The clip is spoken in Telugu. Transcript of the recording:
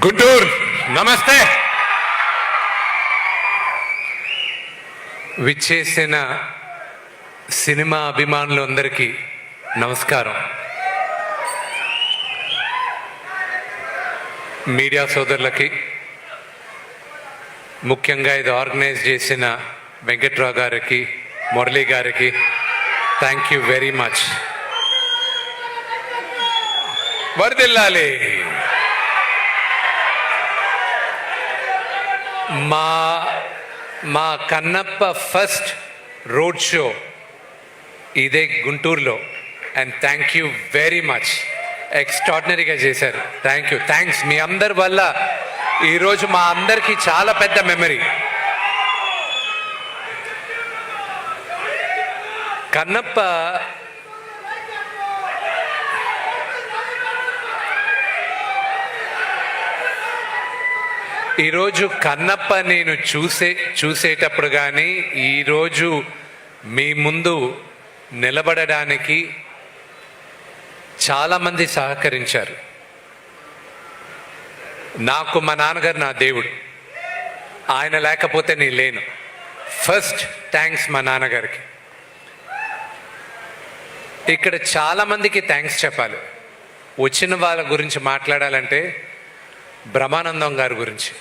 గుంటూరు నమస్తే. విచ్చేసిన సినిమా అభిమానులందరికీ నమస్కారం. మీడియా సోదరులకి, ముఖ్యంగా ఇది ఆర్గనైజ్ చేసిన వెంకట్రావు గారికి, మురళీ గారికి థ్యాంక్ యూ వెరీ మచ్. వర్ధిల్లాలి. మా కన్నప్ప ఫస్ట్ రోడ్ షో ఇదే గుంటూరులో. And thank you very much. ఎక్స్ట్రాడినరీగా చేశారు. థ్యాంక్స్. మీ అందరి వల్ల ఈరోజు మా అందరికీ చాలా పెద్ద మెమరీ. కన్నప్ప ఈరోజు కన్నప్ప నేను చూసేటప్పుడు కానీ ఈరోజు మీ ముందు నిలబడడానికి చాలామంది సహకరించారు. నాకు మా నాన్నగారు నా దేవుడు. ఆయన లేకపోతే నేను లేను. ఫస్ట్ థ్యాంక్స్ మా నాన్నగారికి. ఇక్కడ చాలామందికి థ్యాంక్స్ చెప్పాలి. వచ్చిన వాళ్ళ గురించి మాట్లాడాలంటే బ్రహ్మానందం గారి గురించి.